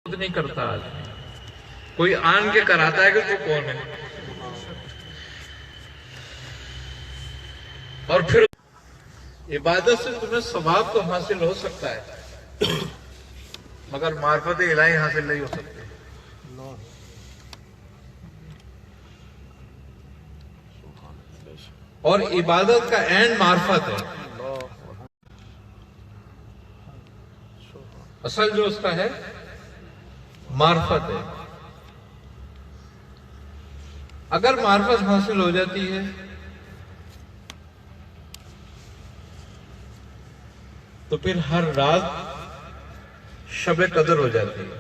خود نہیں کرتا آدمی، کوئی آن کے کراتا ہے کہ تو کون ہے، اور پھر عبادت سے تمہیں ثواب تو حاصل ہو سکتا ہے مگر معرفت الہی حاصل نہیں ہو سکتی۔ اور عبادت کا اینڈ معرفت ہے، اصل جو اس کا ہے معرفت ہے۔ اگر معرفت حاصل ہو جاتی ہے تو پھر ہر رات شب قدر ہو جاتی ہے،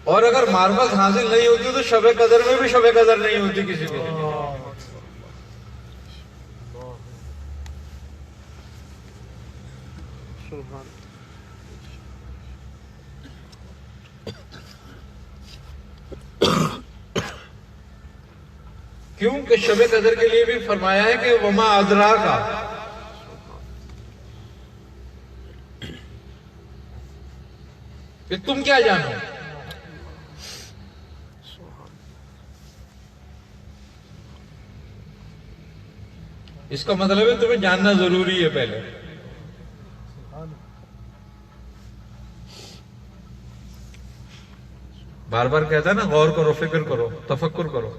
اور اگر معرفت حاصل نہیں ہوتی تو شب قدر میں بھی شب قدر نہیں ہوتی کسی کو۔ کیونکہ شب قدر کے لیے بھی فرمایا ہے کہ وما ادراکا، کہ تم کیا جانو۔ اس کا مطلب ہے تمہیں جاننا ضروری ہے پہلے۔ بار بار کہتا ہے نا، غور کرو، فکر کرو، تفکر کرو۔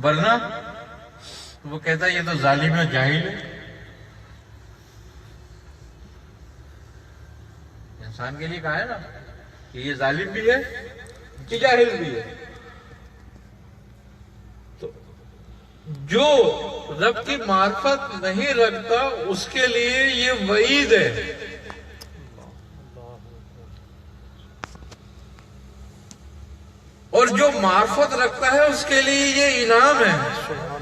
ورنہ وہ کہتا ہے یہ تو ظالم ہے، جاہل ہے۔ انسان کے لیے کہا ہے نا کہ یہ ظالم بھی ہے کہ جاہل بھی ہے۔ تو جو رب کی معرفت نہیں رکھتا اس کے لیے یہ وعید ہے، اور جو معرفت رکھتا ہے اس کے لیے یہ انعام ہے۔